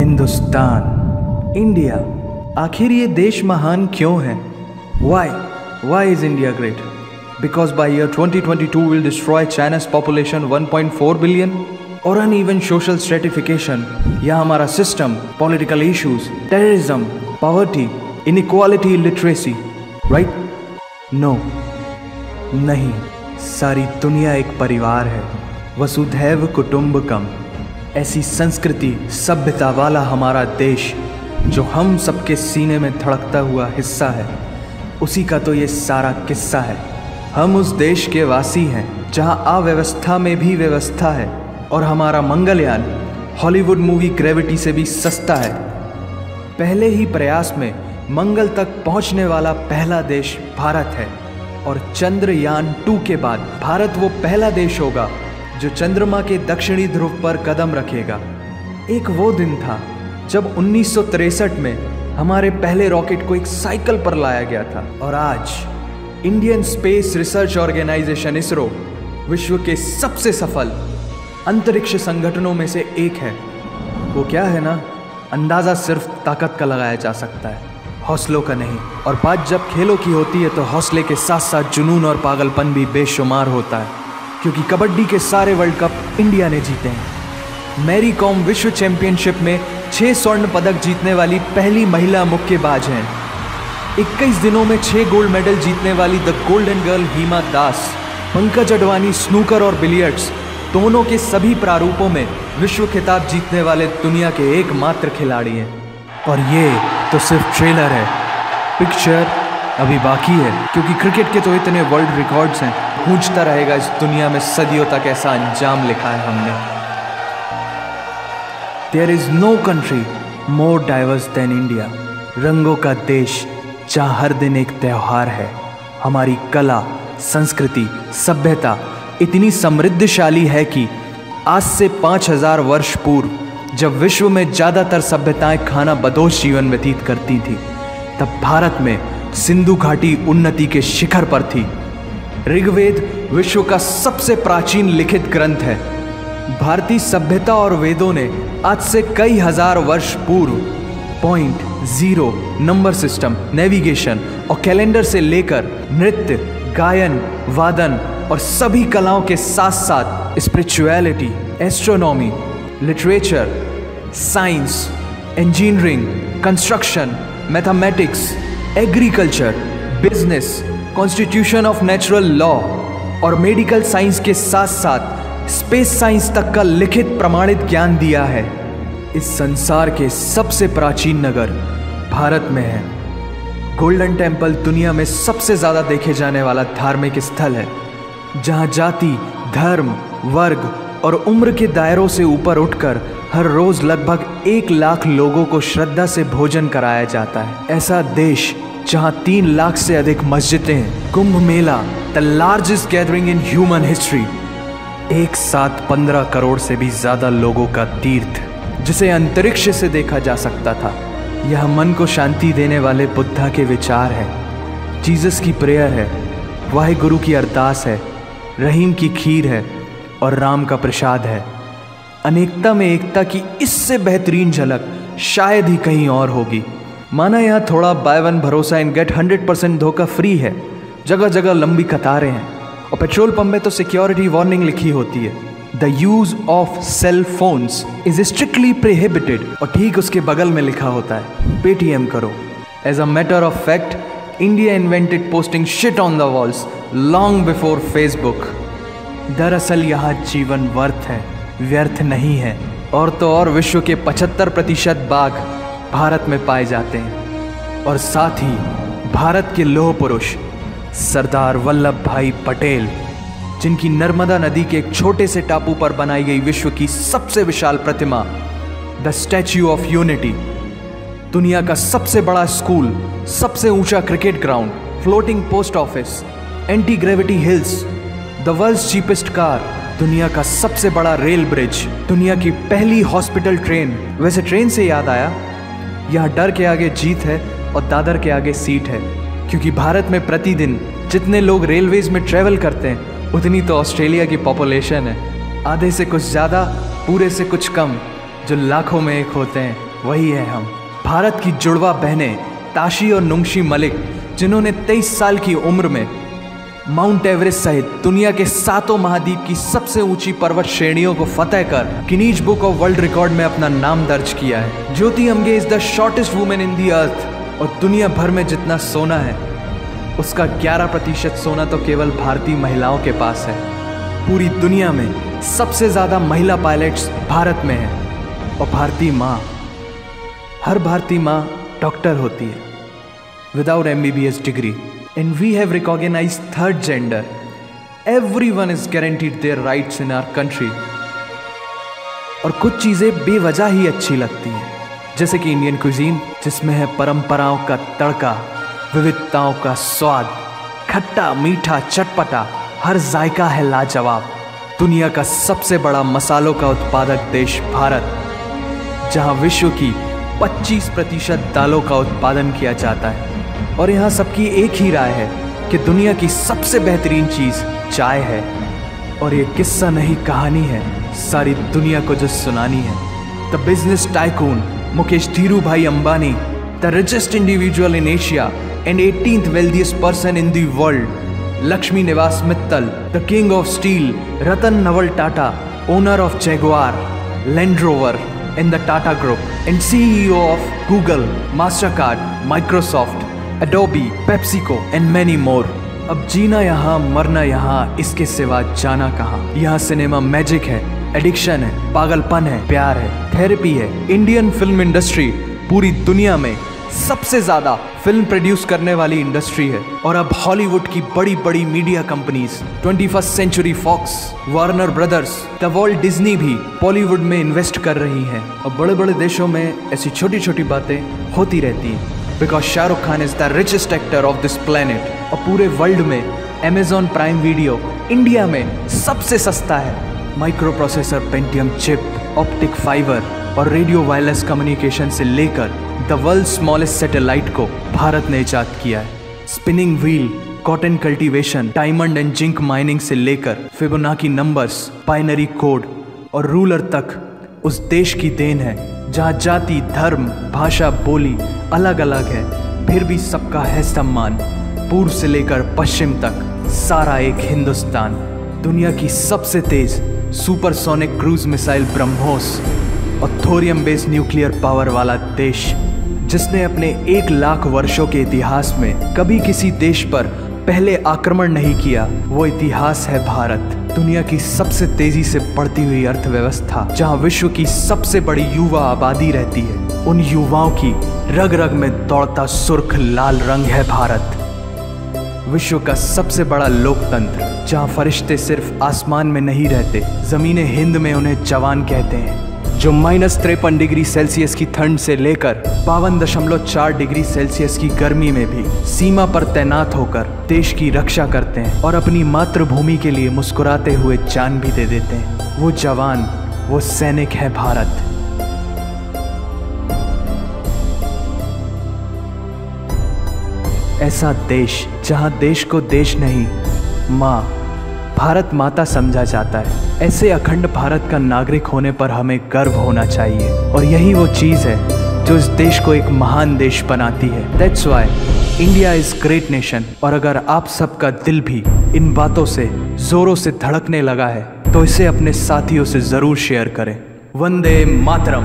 Hindustan, India, आखिर ये देश महान क्यों है? Why is India great? Because by year 2022 we'll destroy China's population 1.4 billion? और uneven social stratification या हमारा system, political issues, terrorism, poverty, inequality, illiteracy, right? No, नहीं, सारी दुनिया एक परिवार है, वसुधैव कुटुंबकम। ऐसी संस्कृति, सभ्यता वाला हमारा देश जो हम सबके सीने में धड़कता हुआ हिस्सा है, उसी का तो ये सारा किस्सा है। हम उस देश के वासी हैं जहां अव्यवस्था में भी व्यवस्था है, और हमारा मंगलयान हॉलीवुड मूवी ग्रेविटी से भी सस्ता है। पहले ही प्रयास में मंगल तक पहुंचने वाला पहला देश भारत है, और चंद्रयान 2 के बाद भारत वो पहला देश होगा जो चंद्रमा के दक्षिणी ध्रुव पर कदम रखेगा। एक वो दिन था जब 1963 में हमारे पहले रॉकेट को एक साइकिल पर लाया गया था, और आज Indian Space Research Organisation ISRO विश्व के सबसे सफल अंतरिक्ष संगठनों में से एक है। वो क्या है ना, अंदाज़ा सिर्फ ताकत का लगाया जा सकता है, हौसलों का नहीं। और बात जब खेलों की होती है तो हौसले के साथ साथ जुनून और पागलपन भी बेशुमार होता है, क्योंकि कबड्डी के सारे वर्ल्ड कप इंडिया ने जीते हैं। मैरी कॉम विश्व चैंपियनशिप में 6 स्वर्ण पदक जीतने वाली पहली महिला मुक्केबाज हैं। 21 दिनों में 6 गोल्ड मेडल जीतने वाली the golden girl Hima Das. Pankaj Advani snooker और बिलियर्ड्स दोनों के सभी प्रारूपों में विश्व खिताब जीतने वाले दुनिया के एकमात्र खिलाड़ी हैं। और ये तो सिर्फ ट्रेलर है, पिक्चर अभी बाकी है, क्योंकि क्रिकेट के तो इतने वर्ल्ड रिकॉर्ड्स हैं, गूंजता रहेगा इस दुनिया में सदियों तक ऐसा अंजाम लिखा है हमने। There is no country more diverse than India. रंगों का देश जहाँ हर दिन एक त्यौहार है। हमारी कला, संस्कृति, सभ्यता इतनी समृद्धशाली है कि आज से 5000 वर्ष पूर्व जब विश्व में ज़्यादातर सभ्यताएं खाना बदोश जीवन व्यतीत करती थी, तब भारत में सिंधु घाटी उन्नति के शिखर पर थी। ऋग्वेद विश्व का सबसे प्राचीन लिखित ग्रंथ है। भारतीय सभ्यता और वेदों ने आज से कई हजार वर्ष पूर्व point, zero, number system, navigation और कैलेंडर से लेकर नृत्य, गायन, वादन और सभी कलाओं के साथ साथ spirituality, astronomy, literature, science, engineering, construction, mathematics, agriculture, business, constitution of natural law और मेडिकल साइंस के साथ साथ स्पेस साइंस तक का लिखित प्रमाणित ज्ञान दिया है। इस संसार के सबसे प्राचीन नगर भारत में है। गोल्डन टेम्पल दुनिया में सबसे ज़्यादा देखे जाने वाला धार्मिक स्थल है, जहाँ जाति, धर्म, वर्ग और उम्र के दायरों से ऊपर उठकर हर रोज़ लगभग 1 लाख लोगों को श्रद्धा से भोजन कराया जाता है। ऐसा देश जहाँ 3 लाख से अधिक मस्जिदें हैं। Kumbh Mela, the largest gathering in human history. एक साथ 15 करोड़ से भी ज़्यादा लोगों का तीर्थ, जिसे अंतरिक्ष से देखा जा सकता था। यह मन को शांति देने वाले बुद्धा के विचार है, जीसस की प्रेयर है, वाहिगुरु की अरदास है, रहीम की खीर है और राम का प्रसाद है। अनेकता में एकता की इससे बेहतरीन झलक शायद ही कहीं और होगी। माना यहाँ थोड़ा बाय वन भरोसा एंड गेट 100% धोखा फ्री है। जगह जगह लंबी कतारें हैं और पेट्रोल पंप में तो सिक्योरिटी वार्निंग लिखी होती है, the use of cell phones is strictly prohibited, और ठीक उसके बगल में लिखा होता है पेटीएम करो। As a matter of fact, India invented posting shit on the walls long before Facebook. दरअसल यहाँ जीवन वर्थ है, व्यर्थ नहीं है। और तो और विश्व के 75% बाघ भारत में पाए जाते हैं। और साथ ही भारत के लौह पुरुष सरदार वल्लभ भाई पटेल, जिनकी नर्मदा नदी के एक छोटे से टापू पर बनाई गई विश्व की सबसे विशाल प्रतिमा द स्टैच्यू ऑफ यूनिटी, दुनिया का सबसे बड़ा स्कूल, सबसे ऊंचा cricket ground, floating post office, anti gravity hills, the world's cheapest car, दुनिया का सबसे बड़ा रेल ब्रिज, दुनिया की पहली हॉस्पिटल ट्रेन। वैसे ट्रेन से याद आया, यहाँ डर के आगे जीत है और दादर के आगे सीट है, क्योंकि भारत में प्रतिदिन जितने लोग रेलवेज में ट्रैवल करते हैं उतनी तो ऑस्ट्रेलिया की पॉपुलेशन है। आधे से कुछ ज़्यादा, पूरे से कुछ कम, जो लाखों में एक होते हैं। वही है हम। भारत की जुड़वा बहनें ताशी और नुंगशी मलिक, जिन्होंने 23 साल की उम्र में माउंट एवरेस्ट सहित दुनिया के 7 महाद्वीप की सबसे ऊंची पर्वत श्रेणियों को फतेह कर Guinness book of world record में अपना नाम दर्ज किया है। Jyoti Amge is the shortest women in the earth. और दुनिया भर में जितना सोना है उसका 11% सोना तो केवल भारतीय महिलाओं के पास है। पूरी दुनिया में सबसे ज्यादा महिला पायलट्स भारत में हैं। और भारतीय माँ, हर भारतीय माँ डॉक्टर होती है without MBBS degree. And we have recognized third gender. Everyone is guaranteed their rights in our country. और कुछ चीज़ें बेवजह ही अच्छी लगती हैं, जैसे कि इंडियन क्विजीन, जिसमें है परंपराओं का तड़का, विविधताओं का स्वाद, खट्टा मीठा चटपटा, हर जायका है लाजवाब। दुनिया का सबसे बड़ा मसालों का उत्पादक देश भारत, जहां विश्व की 25% दालों का उत्पादन किया जाता है। और यहाँ सबकी एक ही राय है कि दुनिया की सबसे बेहतरीन चीज़ चाय है। और ये किस्सा नहीं कहानी है, सारी दुनिया को जो सुनानी है। The business tycoon Mukesh Dhirubhai Ambani, the richest individual in Asia and 18th wealthiest person in the world, Lakshmi Nivas Mittal, the king of steel, Ratan Naval Tata, owner of Jaguar, Land Rover in the Tata Group, and CEO of Google, Mastercard, Microsoft, Adobe, PepsiCo and many more. अब जीना यहाँ मरना यहाँ, इसके सिवा जाना कहाँ। यहाँ cinema magic है, एडिक्शन है, पागलपन है, प्यार है, थेरेपी है। इंडियन फिल्म इंडस्ट्री पूरी दुनिया में सबसे ज्यादा फिल्म प्रोड्यूस करने वाली इंडस्ट्री है। और अब हॉलीवुड की बड़ी बड़ी media companies, 21st century Fox, Warner Brothers, the Walt Disney भी बॉलीवुड में इन्वेस्ट कर रही हैं। और बड़े बड़े देशों में ऐसी छोटी छोटी बातें होती रहती हैं, because Shahrukh Khan is the richest actor of this planet. और पूरे वर्ल्ड में अमेजॉन प्राइम वीडियो इंडिया में सबसे सस्ता है। Micro processor, Pentium chip, optic fibre और रेडियो वायरलेस कम्युनिकेशन से लेकर द वर्ल्ड स्मॉलेस्ट सैटेलाइट को भारत ने इजाद किया है। Spinning wheel, cotton cultivation, diamond and zinc mining से लेकर फिबोनाची नंबर्स, बाइनरी कोड और रूलर तक उस देश की देन है जहाँ जाति, धर्म, भाषा, बोली अलग अलग है, फिर भी सबका है सम्मान। पूर्व से लेकर पश्चिम तक सारा एक हिंदुस्तान। दुनिया की सबसे तेज सुपरसोनिक क्रूज मिसाइल ब्रह्मोस और थोरियम बेस्ड न्यूक्लियर पावर वाला देश, जिसने अपने 1 लाख वर्षों के इतिहास में कभी किसी देश पर पहले आक्रमण नहीं किया, वो इतिहास है भारत। दुनिया की सबसे तेजी से बढ़ती हुई अर्थव्यवस्था, जहां विश्व की सबसे बड़ी युवा आबादी रहती है, उन युवाओं की रग रग में दौड़ता सुर्ख लाल रंग है भारत। विश्व का सबसे बड़ा लोकतंत्र, जहां फरिश्ते सिर्फ आसमान में नहीं रहते, जमीने हिंद में उन्हें जवान कहते हैं, जो -53 डिग्री सेल्सियस की ठंड से लेकर 52.4 डिग्री सेल्सियस की गर्मी में भी सीमा पर तैनात होकर देश की रक्षा करते हैं और अपनी मातृभूमि के लिए मुस्कुराते हुए जान भी दे देते हैं। वो जवान, वो सैनिक है भारत। ऐसा देश जहां देश को देश नहीं, माँ, भारत माता समझा जाता है। ऐसे अखंड भारत का नागरिक होने पर हमें गर्व होना चाहिए। और यही वो चीज़ है जो इस देश को एक महान देश बनाती है। That's why India is great nation. और अगर आप सबका दिल भी इन बातों से जोरों से धड़कने लगा है तो इसे अपने साथियों से ज़रूर शेयर करें। वंदे मातरम।